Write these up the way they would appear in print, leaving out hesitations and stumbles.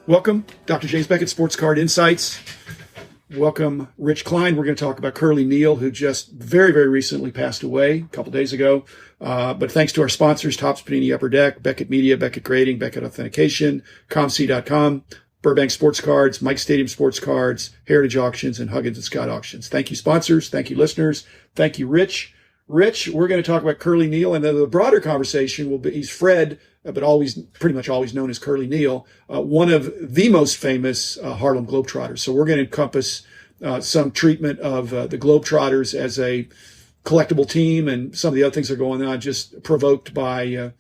Welcome, Dr. James Beckett, Sports Card Insights. Welcome, Rich Klein. We're going to talk about Curly Neal, who just very, very recently passed away a couple days ago. But thanks to our sponsors, Topps Panini Upper Deck, Beckett Media, Beckett Grading, Beckett Authentication, ComC.com, Burbank Sports Cards, Mike Stadium Sports Cards, Heritage Auctions, and Huggins and Scott Auctions. Thank you, sponsors. Thank you, listeners. Thank you, Rich. Rich, we're going to talk about Curly Neal, and the broader conversation will be, he's Fred, but pretty much always known as Curly Neal, one of the most famous Harlem Globetrotters. So we're going to encompass some treatment of the Globetrotters as a collectible team and some of the other things that are going on, just provoked by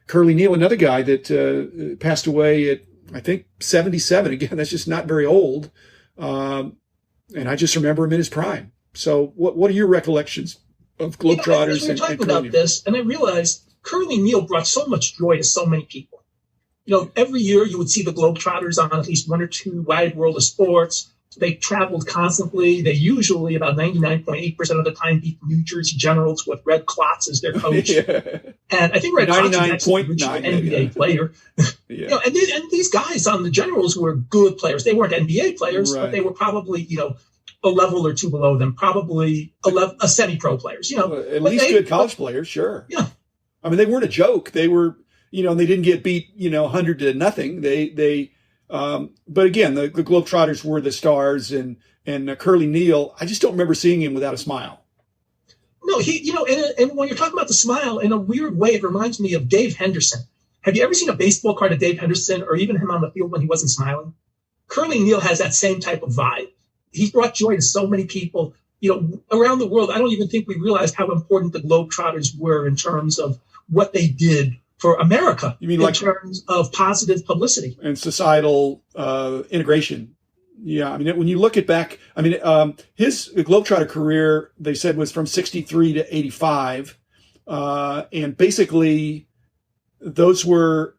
Curly Neal, another guy that passed away at, I think, 77. Again, that's just not very old. And I just remember him in his prime. So what are your recollections of Globetrotters? We were talking about this, and I realized Curly Neal brought so much joy to so many people. Every year you would see the Globetrotters on at least one or two Wide World of Sports. They traveled constantly. They usually, about 99.8% of the time, beat New Jersey Generals with Red Klotz as their coach. Yeah. And I think Red Klotz is actually an NBA player. Yeah. And these guys on the Generals were good players. They weren't NBA players, right, but they were probably, a level or two below them, probably a semi-pro players. At least good college players, sure. Yeah. I mean, they weren't a joke. They were, and they didn't get beat, 100 to nothing. But again, the Globetrotters were the stars, and Curly Neal, I just don't remember seeing him without a smile. No, and when you're talking about the smile, in a weird way, it reminds me of Dave Henderson. Have you ever seen a baseball card of Dave Henderson, or even him on the field when he wasn't smiling? Curly Neal has that same type of vibe. He's brought joy to so many people, around the world. I don't even think we realized how important the Globetrotters were in terms of what they did for America. You mean in terms of positive publicity and societal integration? Yeah, I mean, when you look at back, his Globetrotter career, they said, was from 63 to 85. And basically, those were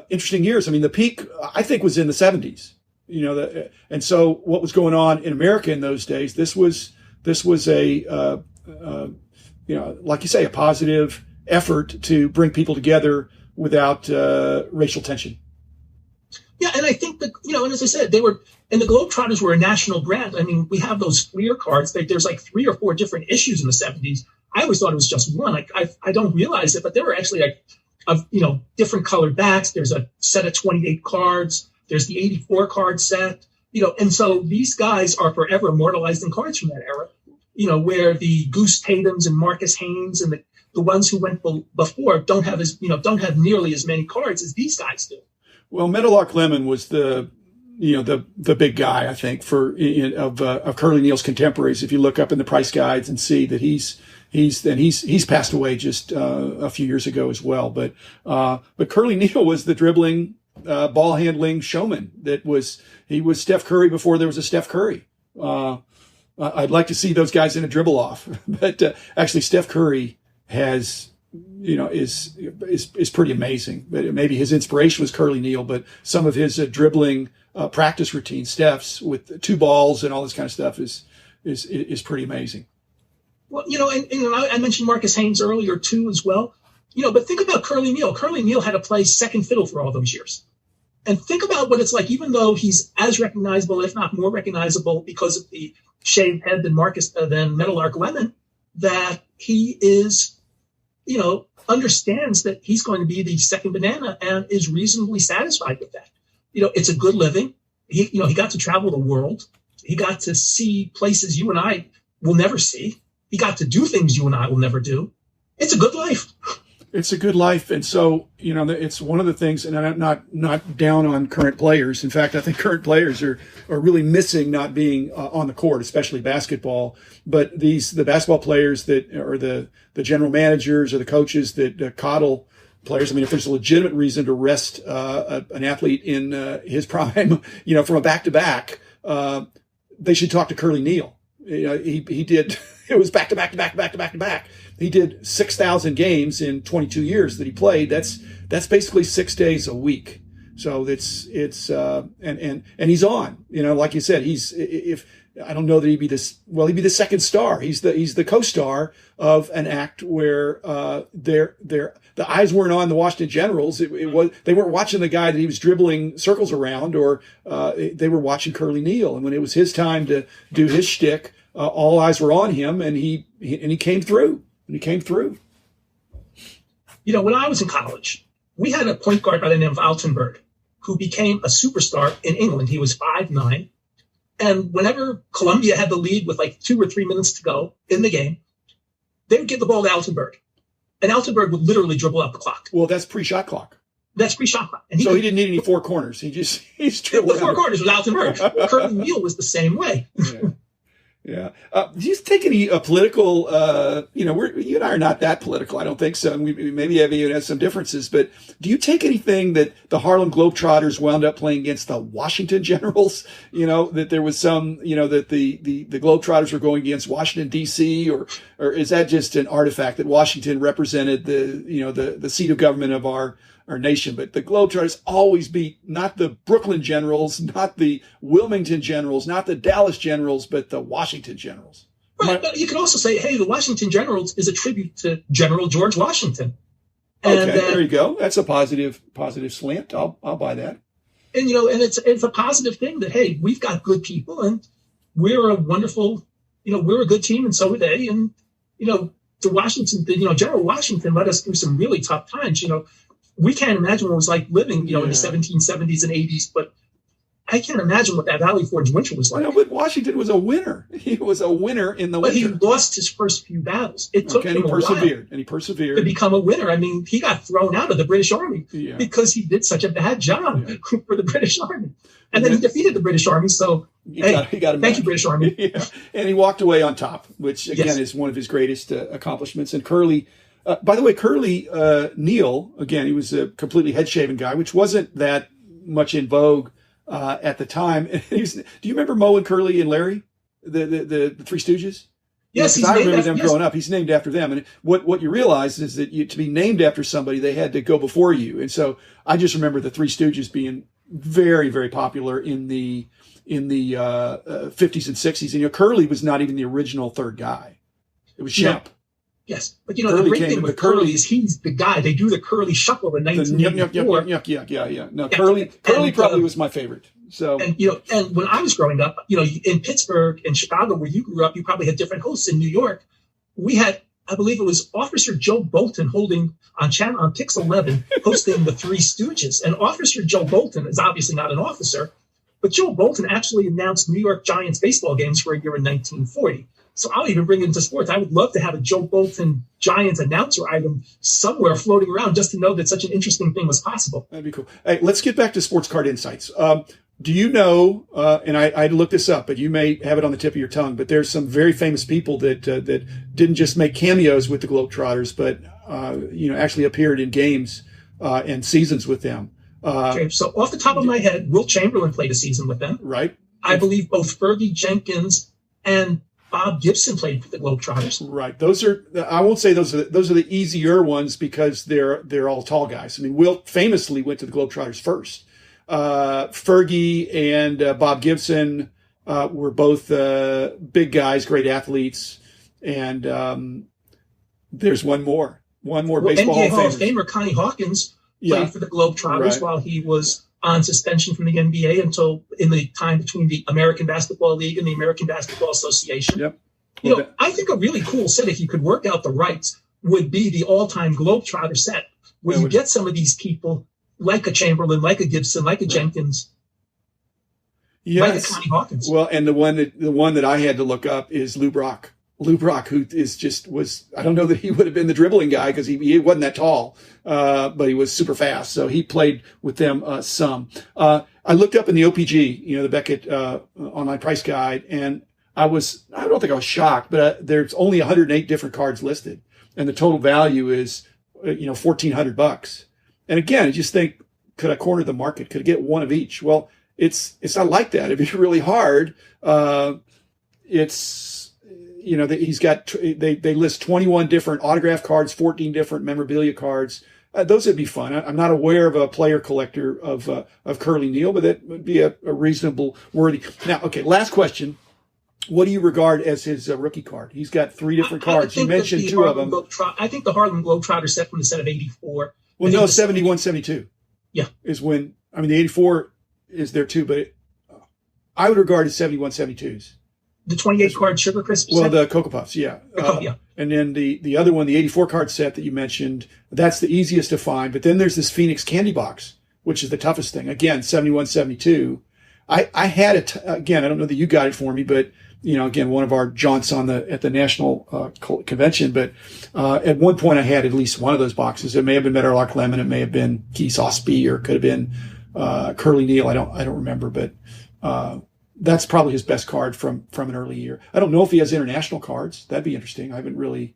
interesting years. I mean, the peak, I think, was in the 70s. And so what was going on in America in those days, this was a, like you say, a positive effort to bring people together without racial tension. Yeah, and I think that, and as I said, the Globetrotters were a national brand. I mean, we have those Fleer cards. There's like 3 or 4 different issues in the 70s. I always thought it was just one. I don't realize it, but there were actually different colored backs. There's a set of 28 cards. There's the 84 card set. And so these guys are forever immortalized in cards from that era. Where the Goose Tatums and Marcus Haynes and the ones who went before don't have nearly as many cards as these guys do. Well, Meadowlark Lemon was the big guy, I think, of Curly Neal's contemporaries. If you look up in the price guides and see that he's passed away just a few years ago as well. But Curly Neal was the dribbling, ball handling showman. He was Steph Curry before there was a Steph Curry. I'd like to see those guys in a dribble off, but actually Steph Curry is pretty amazing. But maybe his inspiration was Curly Neal, but some of his dribbling practice routine, Steph's with 2 balls and all this kind of stuff is pretty amazing. Well, and I mentioned Marcus Haynes earlier too as well. But think about Curly Neal. Curly Neal had to play second fiddle for all those years. And think about what it's like, even though he's as recognizable, if not more recognizable, because of the shaved head than Meadowlark Lemon, that he is, understands that he's going to be the second banana and is reasonably satisfied with that. It's a good living. He got to travel the world. He got to see places you and I will never see. He got to do things you and I will never do. It's a good life. It's a good life. And so, it's one of the things, and I'm not down on current players. In fact, I think current players are really missing not being on the court, especially basketball. But the basketball players that are the general managers or the coaches that coddle players. I mean, if there's a legitimate reason to rest an athlete in his prime, from a back-to-back, they should talk to Curly Neal. He did, it was back-to-back. He did 6,000 games in 22 years that he played. That's basically 6 days a week. So and he's on, like you said, if I don't know that he'd be this. Well, he'd be the second star. He's the co-star of an act where the eyes weren't on the Washington Generals. It was they weren't watching the guy that he was dribbling circles around, or they were watching Curly Neal. And when it was his time to do his shtick, all eyes were on him, and he came through. And he came through. When I was in college, we had a point guard by the name of Altenberg, who became a superstar in England. He was 5'9". And whenever Columbia had the lead with like 2 or 3 minutes to go in the game, they would give the ball to Altenberg. And Altenberg would literally dribble out the clock. Well, that's pre-shot clock. That's pre-shot clock. And he didn't need any four corners. He's dribbled the four corners was Altenberg. Curly Neal was the same way. Yeah. Yeah. Do you take any political, you and I are not that political. I don't think so. And we maybe even have some differences, but do you take anything that the Harlem Globetrotters wound up playing against the Washington Generals? That there was some, that the Globetrotters were going against Washington DC, or is that just an artifact that Washington represented the seat of government of our nation? But the Globetrotters always beat not the Brooklyn Generals, not the Wilmington Generals, not the Dallas Generals, but the Washington Generals. Right, but you could also say, hey, the Washington Generals is a tribute to General George Washington. And, okay, there you go. That's a positive slant. I'll buy that. And and it's a positive thing that, hey, we've got good people, and we're a wonderful, we're a good team, and so are they. And General Washington led us through some really tough times. We can't imagine what it was like living, in the 1770s and 80s, but I can't imagine what that Valley Forge winter was like. But Washington was a winner. He was a winner in the winter. But he lost his first few battles. It took him a while to become a winner. I mean, he got thrown out of the British Army because he did such a bad job for the British Army. And then he defeated the British Army. So, thank you, British Army. Yeah. And he walked away on top, which, again, is one of his greatest accomplishments. And Curly... by the way, Curly Neal, again, he was a completely head-shaven guy, which wasn't that much in vogue at the time. Do you remember Moe and Curly and Larry, the Three Stooges? Yes, I remember them growing up. He's named after them. And what you realize is that to be named after somebody, they had to go before you. And so I just remember the Three Stooges being very, very popular in the 50s and 60s. And Curly was not even the original third guy. It was Shemp. Yes, but the great thing with Curly is he's the guy. They do the Curly shuffle in 1984. Yeah. No, Curly probably was my favorite. So and when I was growing up, in Pittsburgh and Chicago, where you grew up, you probably had different hosts. In New York, we had, I believe it was Officer Joe Bolton holding on Pix 11, hosting the Three Stooges. And Officer Joe Bolton is obviously not an officer, but Joe Bolton actually announced New York Giants baseball games for a year in 1940. So I'll even bring it into sports. I would love to have a Joe Bolton Giants announcer item somewhere floating around just to know that such an interesting thing was possible. That'd be cool. Hey, let's get back to Sports Card Insights. Do you know, and I looked this up, but you may have it on the tip of your tongue, but there's some very famous people that didn't just make cameos with the Globetrotters, but, actually appeared in games and seasons with them. Okay, so off the top of my head, Wilt Chamberlain played a season with them. Right. I believe both Fergie Jenkins and Bob Gibson played for the Globetrotters. Right. I won't say those are the easier ones because they're all tall guys. I mean, Wilt famously went to the Globetrotters first. Fergie and Bob Gibson were both big guys, great athletes. And there's one more baseball NBA Hall of Famer Connie Hawkins played for the Globetrotters while he was on suspension from the NBA until in the time between the American Basketball League and the American Basketball Association. Yep. I think a really cool set, if you could work out the rights, would be the all-time Globetrotter set, where you get some of these people like a Chamberlain, like a Gibson, like a Jenkins, like a Connie Hawkins. Well, and the one that I had to look up is Lou Brock. Lou Brock, who I don't know that he would have been the dribbling guy because he wasn't that tall, but he was super fast. So he played with them some. I looked up in the OPG, the Beckett online price guide, and I don't think I was shocked, but there's only 108 different cards listed, and the total value is $1,400. And again, I just think, could I corner the market? Could I get one of each? Well, it's not like that. It'd be really hard. He's got, they list 21 different autograph cards, 14 different memorabilia cards. Those would be fun. I'm not aware of a player collector of Curly Neal, but that would be a reasonable worthy. Now, okay, last question. What do you regard as his rookie card? He's got 3 different cards. You mentioned 2 of them. I think the Harlem Globetrotter set from the set of 84. Well, no, 71, 72. Yeah. Is when, I mean, the 84 is there too, but I would regard as 71, 72s. The 28 card Sugar Crisp Well, set? the Cocoa Puffs, yeah. Yeah. And then the other one, the 84 card set that you mentioned, that's the easiest to find. But then there's this Phoenix candy box, which is the toughest thing. Again, 71, 72. I had it, again, I don't know that you got it for me, but, you know, again, one of our jaunts at the national convention. But at one point I had at least one of those boxes. It may have been Meadowlark Lemon. It may have been Keys Osby, or it could have been Curly Neal. I don't remember, but that's probably his best card from an early year. I don't know if he has international cards. That'd be interesting. I haven't really.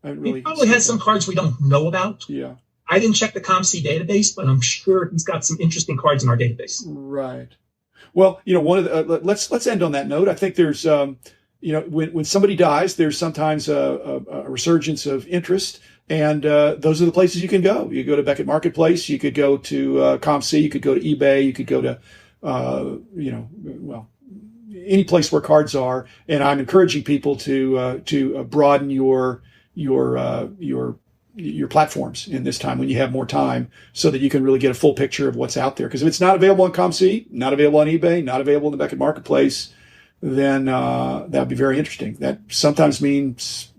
He probably has some cards we don't know about. Yeah. I didn't check the ComC database, but I'm sure he's got some interesting cards in our database. Right. Well, you know, one of the let's end on that note. I think there's you know, when somebody dies, there's sometimes a resurgence of interest, and those are the places you can go. You go to Beckett Marketplace. You could go to ComC. You could go to eBay. You could go to you know, well, any place where cards are. And I'm encouraging people to broaden your platforms in this time when you have more time, so that you can really get a full picture of what's out there. Because if it's not available on ComC, not available on eBay, not available in the Beckett Marketplace, then that'd be very interesting. That sometimes means,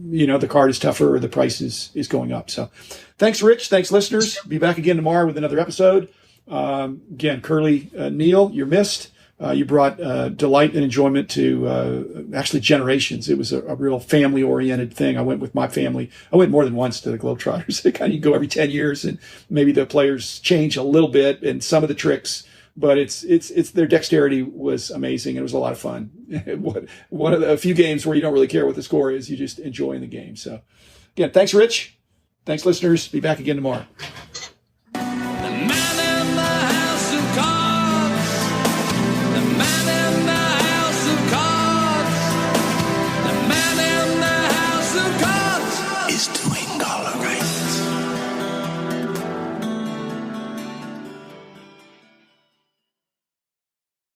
you know, the card is tougher or the price is going up. So thanks, Rich. Thanks, listeners. Be back again tomorrow with another episode. Again, Curly Neal, you're missed. You brought delight and enjoyment to actually generations. It was a real family-oriented thing. I went with my family. I went more than once to the Globetrotters. They kind of go every 10 years, and maybe the players change a little bit and some of the tricks, but it's their dexterity was amazing. It was a lot of fun. One of the few games where you don't really care what the score is. You just enjoy the game. So again, thanks, Rich. Thanks, listeners. Be back again tomorrow.